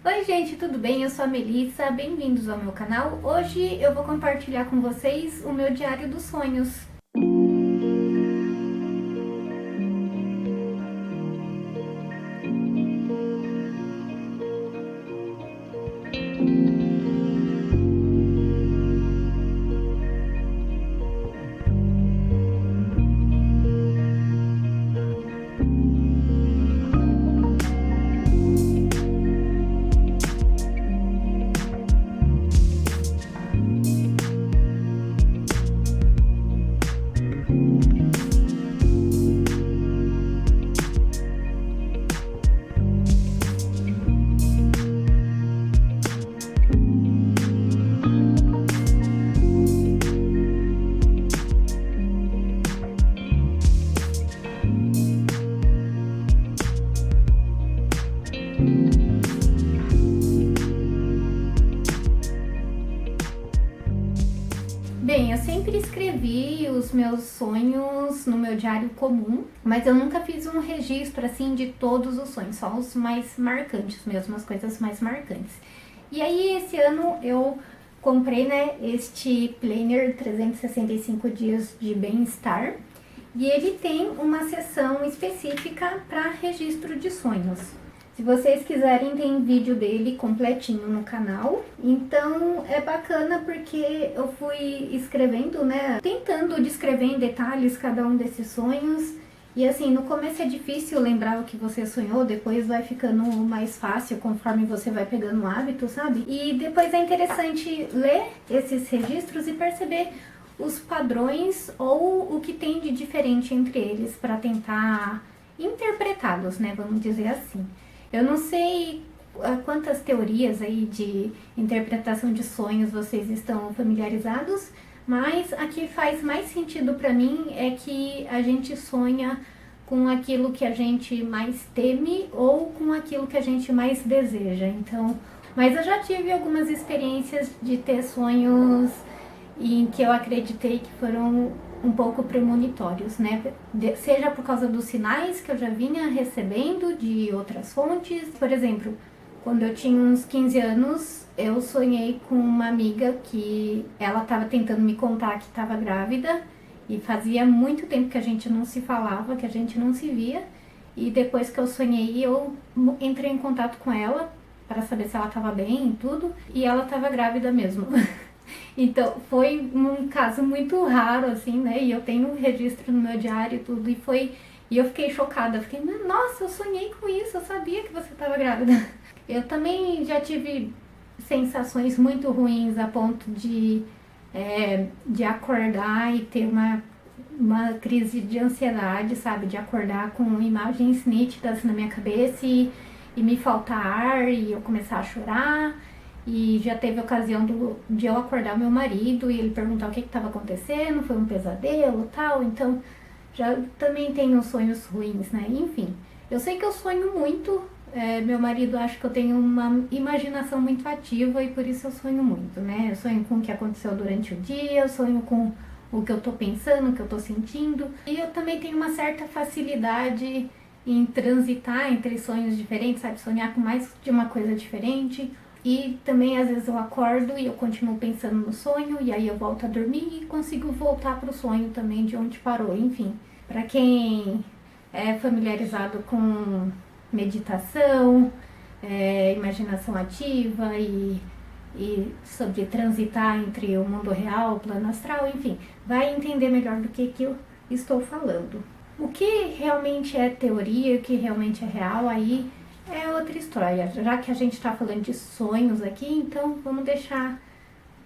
Oi gente, tudo bem? Eu sou a Melissa, bem-vindos ao meu canal. Hoje eu vou compartilhar com vocês o meu diário dos sonhos. Bem, eu sempre escrevi os meus sonhos no meu diário comum, mas eu nunca fiz um registro assim de todos os sonhos, só os mais marcantes mesmo, as coisas mais marcantes. E aí esse ano eu comprei, né, este planner 365 dias de bem-estar, e ele tem uma seção específica para registro de sonhos. Se vocês quiserem, tem vídeo dele completinho no canal. Então é bacana porque eu fui escrevendo, né? Tentando descrever em detalhes cada um desses sonhos. E assim, no começo é difícil lembrar o que você sonhou, depois vai ficando mais fácil conforme você vai pegando o hábito, sabe? E depois é interessante ler esses registros e perceber os padrões ou o que tem de diferente entre eles para tentar interpretá-los, né? Vamos dizer assim. Eu não sei quantas teorias aí de interpretação de sonhos vocês estão familiarizados, mas a que faz mais sentido para mim é que a gente sonha com aquilo que a gente mais teme ou com aquilo que a gente mais deseja. Então, mas eu já tive algumas experiências de ter sonhos em que eu acreditei que foram um pouco premonitórios, né? Seja por causa dos sinais que eu já vinha recebendo de outras fontes. Por exemplo, quando eu tinha uns 15 anos, eu sonhei com uma amiga que ela estava tentando me contar que estava grávida e fazia muito tempo que a gente não se falava, que a gente não se via. E depois que eu sonhei, eu entrei em contato com ela para saber se ela estava bem e tudo, e ela estava grávida mesmo. Então, foi um caso muito raro, assim, né? E eu tenho um registro no meu diário e tudo, e eu fiquei chocada. Fiquei, nossa, eu sonhei com isso, eu sabia que você estava grávida. Eu também já tive sensações muito ruins a ponto de acordar e ter uma crise de ansiedade, sabe? De acordar com imagens nítidas na minha cabeça e me faltar ar e eu começar a chorar. E já teve ocasião de eu acordar meu marido e ele perguntar o que estava acontecendo, foi um pesadelo e tal. Então, já também tenho sonhos ruins, né? Enfim, eu sei que eu sonho muito. Meu marido acha que eu tenho uma imaginação muito ativa e por isso eu sonho muito, né? Eu sonho com o que aconteceu durante o dia, eu sonho com o que eu tô pensando, o que eu tô sentindo. E eu também tenho uma certa facilidade em transitar entre sonhos diferentes, sabe? Sonhar com mais de uma coisa diferente. E também às vezes eu acordo e eu continuo pensando no sonho e aí eu volto a dormir e consigo voltar para o sonho também de onde parou. Enfim, para quem é familiarizado com meditação, imaginação ativa e sobre transitar entre o mundo real, o plano astral, enfim, vai entender melhor do que eu estou falando. O que realmente é teoria, o que realmente é real, aí é outra história. Já que a gente está falando de sonhos aqui, então vamos deixar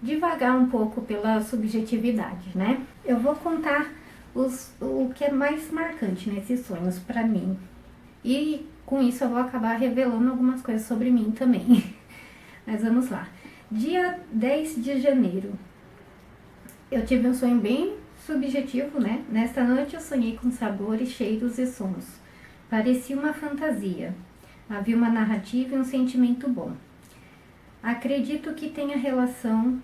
devagar um pouco pela subjetividade, né? Eu vou contar o que é mais marcante nesses sonhos para mim. E com isso eu vou acabar revelando algumas coisas sobre mim também. Mas vamos lá. Dia 10 de janeiro. Eu tive um sonho bem subjetivo, né? Nesta noite eu sonhei com sabores, cheiros e sons. Parecia uma fantasia. Havia uma narrativa e um sentimento bom. Acredito que tenha relação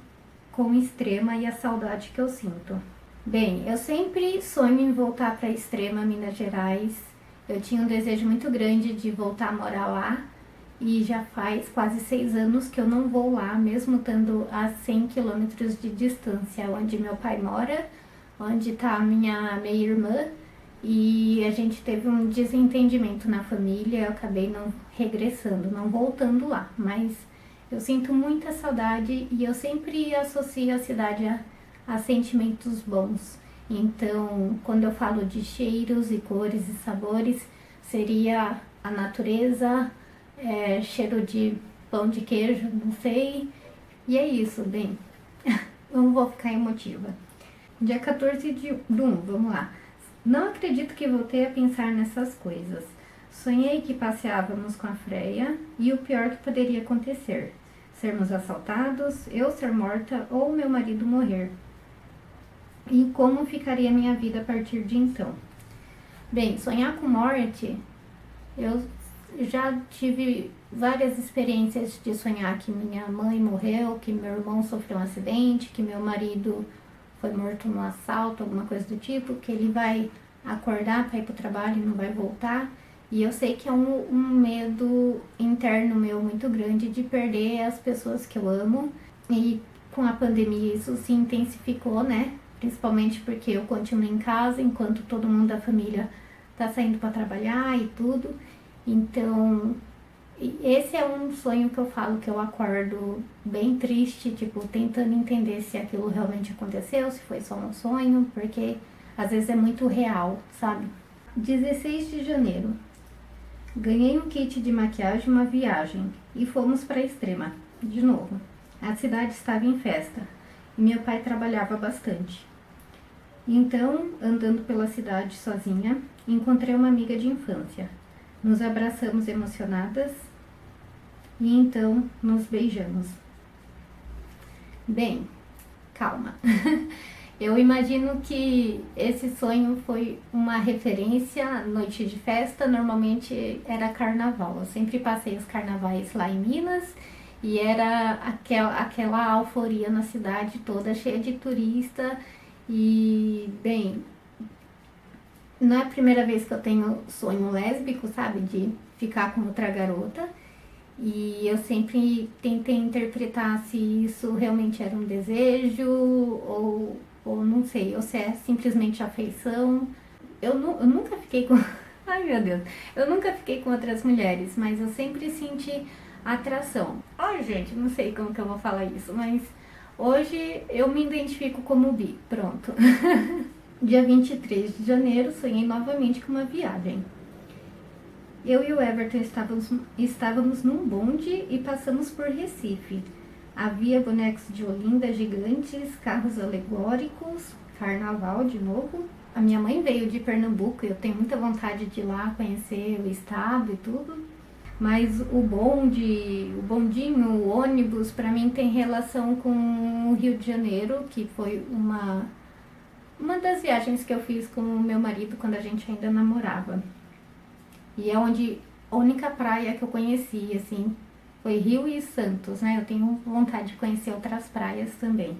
com Extrema e a saudade que eu sinto. Bem, eu sempre sonho em voltar para Extrema, Minas Gerais. Eu tinha um desejo muito grande de voltar a morar lá. e já faz quase 6 anos que eu não vou lá, mesmo estando a 100 quilômetros de distância, onde meu pai mora, onde está minha irmã, e a gente teve um desentendimento na família, eu acabei não regressando, não voltando lá, mas eu sinto muita saudade e eu sempre associo a cidade a sentimentos bons. Então, quando eu falo de cheiros e cores e sabores, seria a natureza, cheiro de pão de queijo, não sei. E é isso, bem, eu não vou ficar emotiva. Dia 14 de 1, vamos lá. Não acredito que voltei a pensar nessas coisas. Sonhei que passeávamos com a Freia e o pior que poderia acontecer: sermos assaltados, eu ser morta ou meu marido morrer. E como ficaria minha vida a partir de então? Bem, sonhar com morte, eu já tive várias experiências de sonhar que minha mãe morreu, que meu irmão sofreu um acidente, que meu marido foi morto num assalto, alguma coisa do tipo, que ele vai acordar para ir pro trabalho e não vai voltar. E eu sei que é um medo interno meu muito grande de perder as pessoas que eu amo. E com a pandemia isso se intensificou, né? Principalmente porque eu continuo em casa enquanto todo mundo da família tá saindo para trabalhar e tudo. Então, esse é um sonho que eu falo que eu acordo bem triste, tipo, tentando entender se aquilo realmente aconteceu, se foi só um sonho, porque às vezes é muito real, sabe? 16 de janeiro. Ganhei um kit de maquiagem, uma viagem, e fomos para Extrema, de novo. A cidade estava em festa, e meu pai trabalhava bastante. Então, andando pela cidade sozinha, encontrei uma amiga de infância. Nos abraçamos emocionadas e então nos beijamos. Bem, calma. Eu imagino que esse sonho foi uma referência à noite de festa, normalmente era carnaval. Eu sempre passei os carnavais lá em Minas e era aquela euforia na cidade toda, cheia de turista. E, bem, não é a primeira vez que eu tenho sonho lésbico, sabe? De ficar com outra garota. E eu sempre tentei interpretar se isso realmente era um desejo ou não sei, ou se é simplesmente afeição. Eu nunca fiquei com... Ai, meu Deus. Eu nunca fiquei com outras mulheres, mas eu sempre senti atração. Ai, gente, não sei como que eu vou falar isso, mas hoje eu me identifico como bi. Pronto. Dia 23 de janeiro, sonhei novamente com uma viagem. Eu e o Everton estávamos num bonde e passamos por Recife. Havia bonecos de Olinda gigantes, carros alegóricos, carnaval de novo. A minha mãe veio de Pernambuco e eu tenho muita vontade de ir lá conhecer o estado e tudo. Mas o bondinho, o ônibus, para mim tem relação com o Rio de Janeiro, que foi uma das viagens que eu fiz com o meu marido quando a gente ainda namorava. E é a única praia que eu conheci, assim, foi Rio e Santos, né? Eu tenho vontade de conhecer outras praias também.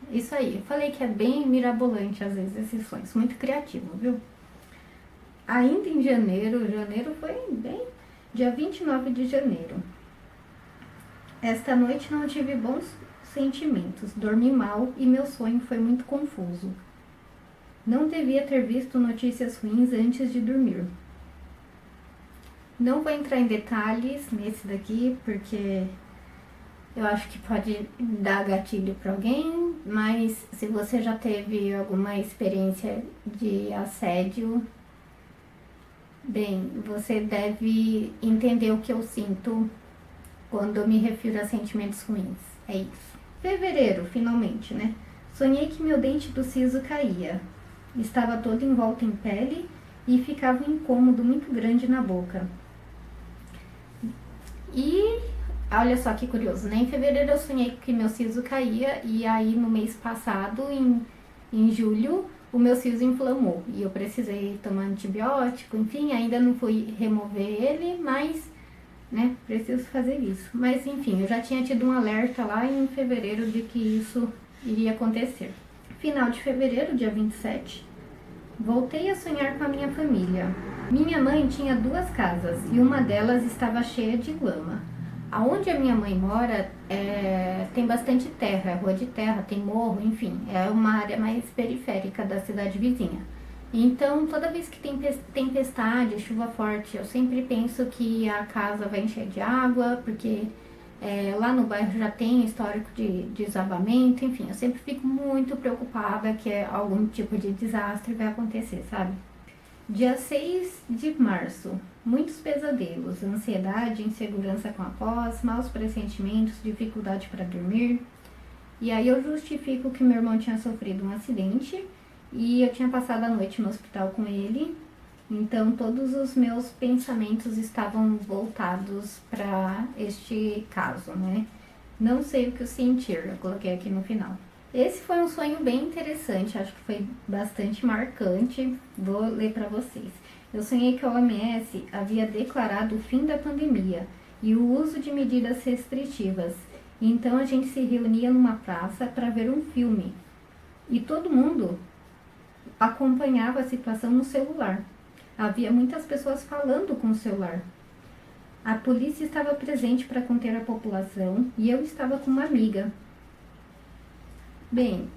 Isso aí, eu falei que é bem mirabolante às vezes esses sonhos, muito criativo, viu? Ainda em janeiro foi bem, dia 29 de janeiro. Esta noite não tive bons sentimentos, dormi mal e meu sonho foi muito confuso. Não devia ter visto notícias ruins antes de dormir. Não vou entrar em detalhes nesse daqui, porque eu acho que pode dar gatilho para alguém, mas se você já teve alguma experiência de assédio, bem, você deve entender o que eu sinto quando eu me refiro a sentimentos ruins. É isso. Fevereiro, finalmente, né? Sonhei que meu dente do siso caía. Estava todo envolto em pele e ficava um incômodo muito grande na boca. E olha só que curioso, né? Em fevereiro eu sonhei que meu siso caía e aí no mês passado, em julho, o meu siso inflamou e eu precisei tomar antibiótico, enfim, ainda não fui remover ele, mas, né, preciso fazer isso. Mas enfim, eu já tinha tido um alerta lá em fevereiro de que isso iria acontecer. Final de fevereiro, dia 27, Voltei a sonhar com a minha família. Minha mãe tinha 2 casas e uma delas estava cheia de lama. Aonde a minha mãe mora tem bastante terra, é rua de terra, tem morro, enfim, é uma área mais periférica da cidade vizinha. Então, toda vez que tem tempestade, chuva forte, eu sempre penso que a casa vai encher de água, porque lá no bairro já tem histórico de desabamento, enfim, eu sempre fico muito preocupada que algum tipo de desastre vai acontecer, sabe? Dia 6 de março. Muitos pesadelos, ansiedade, insegurança com a pós, maus pressentimentos, dificuldade para dormir. E aí eu justifico que meu irmão tinha sofrido um acidente e eu tinha passado a noite no hospital com ele. Então todos os meus pensamentos estavam voltados para este caso, né? Não sei o que sentir, eu coloquei aqui no final. Esse foi um sonho bem interessante, acho que foi bastante marcante. Vou ler para vocês. Eu sonhei que a OMS havia declarado o fim da pandemia e o uso de medidas restritivas. Então a gente se reunia numa praça para ver um filme e todo mundo acompanhava a situação no celular. Havia muitas pessoas falando com o celular. A polícia estava presente para conter a população e eu estava com uma amiga. Bem,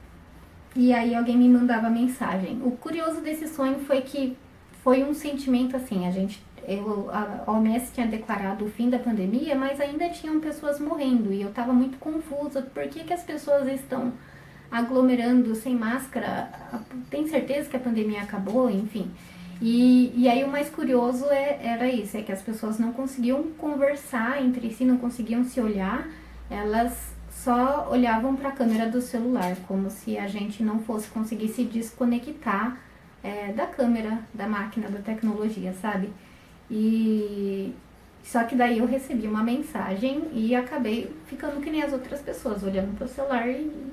e aí alguém me mandava mensagem. O curioso desse sonho foi que foi um sentimento assim, a OMS tinha declarado o fim da pandemia, mas ainda tinham pessoas morrendo e eu estava muito confusa. Por que as pessoas estão aglomerando sem máscara? Tem certeza que a pandemia acabou? Enfim. E aí o mais curioso era isso, é que as pessoas não conseguiam conversar entre si, não conseguiam se olhar, elas só olhavam para a câmera do celular, como se a gente não fosse conseguir se desconectar da câmera, da máquina, da tecnologia, sabe? E só que daí eu recebi uma mensagem e acabei ficando que nem as outras pessoas, olhando para o celular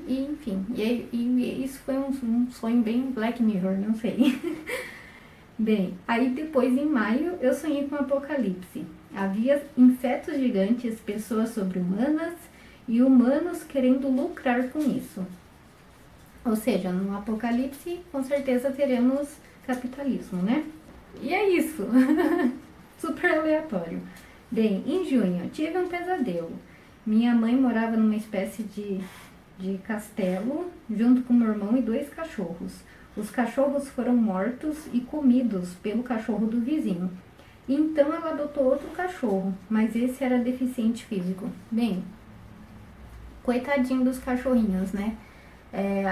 enfim. E isso foi um sonho bem Black Mirror, não sei. Bem, aí depois em maio eu sonhei com o apocalipse. Havia insetos gigantes, pessoas sobre-humanas e humanos querendo lucrar com isso. Ou seja, no apocalipse com certeza teremos capitalismo, né? E é isso. Super aleatório. Bem, em junho tive um pesadelo. Minha mãe morava numa espécie de castelo junto com meu irmão e 2 cachorros. Os cachorros foram mortos e comidos pelo cachorro do vizinho. Então ela adotou outro cachorro, mas esse era deficiente físico. Bem, coitadinho dos cachorrinhos, né?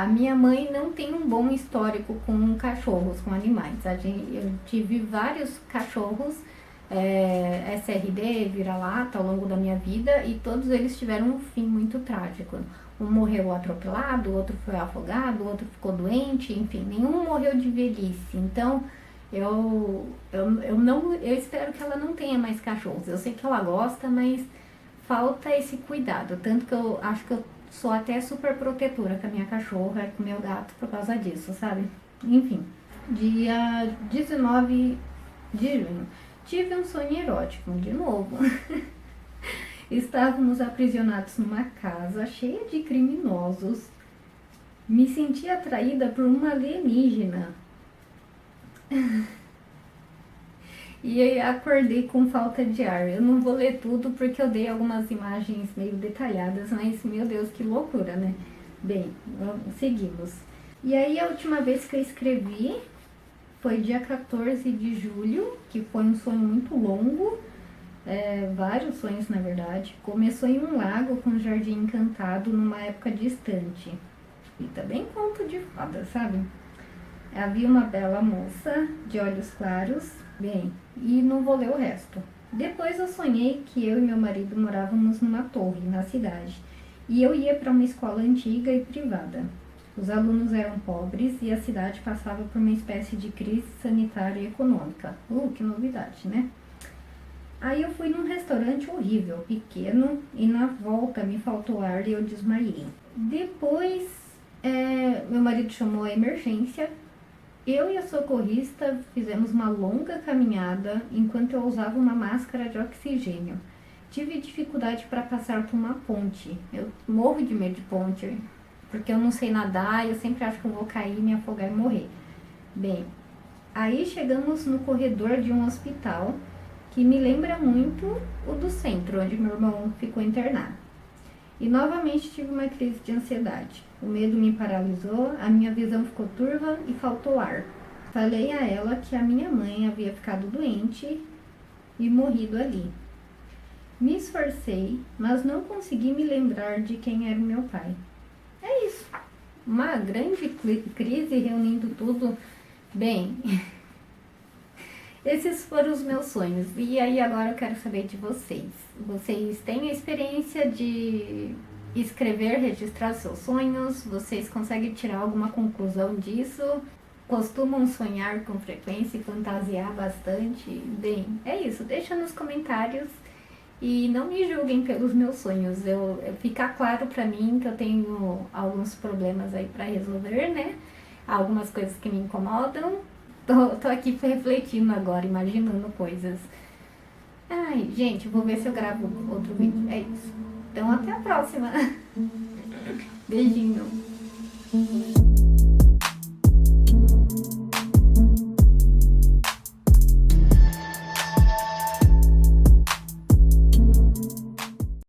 A minha mãe não tem um bom histórico com cachorros, com animais. Eu tive vários cachorros, SRD, vira-lata ao longo da minha vida e todos eles tiveram um fim muito trágico. Um morreu atropelado, o outro foi afogado, o outro ficou doente, enfim, nenhum morreu de velhice. Então, eu espero que ela não tenha mais cachorros. Eu sei que ela gosta, mas falta esse cuidado. Tanto que eu acho que eu sou até super protetora com a minha cachorra, com o meu gato, por causa disso, sabe? Enfim, dia 19 de junho. Tive um sonho erótico, de novo. Estávamos aprisionados numa casa cheia de criminosos. Me senti atraída por uma alienígena. E aí acordei com falta de ar. Eu não vou ler tudo porque eu dei algumas imagens meio detalhadas, mas meu Deus, que loucura, né? Bem, seguimos. E aí a última vez que eu escrevi foi dia 14 de julho, que foi um sonho muito longo. Vários sonhos, na verdade. Começou em um lago com um jardim encantado numa época distante. E também conto de fada, sabe? Havia uma bela moça de olhos claros. Bem, e não vou ler o resto. Depois eu sonhei que eu e meu marido morávamos numa torre na cidade. E eu ia para uma escola antiga e privada. Os alunos eram pobres e a cidade passava por uma espécie de crise sanitária e econômica. Que novidade, né? Aí eu fui num restaurante horrível, pequeno, e na volta me faltou ar e eu desmaiei. Depois, meu marido chamou a emergência. Eu e a socorrista fizemos uma longa caminhada enquanto eu usava uma máscara de oxigênio. Tive dificuldade para passar por uma ponte. Eu morro de medo de ponte, porque eu não sei nadar e eu sempre acho que eu vou cair, me afogar e morrer. Bem, Aí chegamos no corredor de um hospital que me lembra muito o do centro, onde meu irmão ficou internado. E novamente tive uma crise de ansiedade. O medo me paralisou, a minha visão ficou turva e faltou ar. Falei a ela que a minha mãe havia ficado doente e morrido ali. Me esforcei, mas não consegui me lembrar de quem era o meu pai. É isso. Uma grande crise reunindo tudo. Bem, esses foram os meus sonhos. E aí agora eu quero saber de vocês. Vocês têm a experiência de escrever, registrar os seus sonhos? Vocês conseguem tirar alguma conclusão disso? Costumam sonhar com frequência e fantasiar bastante? Bem, é isso. Deixa nos comentários e não me julguem pelos meus sonhos. Fica claro pra mim que eu tenho alguns problemas aí pra resolver, né? Algumas coisas que me incomodam. Tô aqui refletindo agora, imaginando coisas. Ai, gente, vou ver se eu gravo outro vídeo. É isso. Então, até a próxima. Beijinho.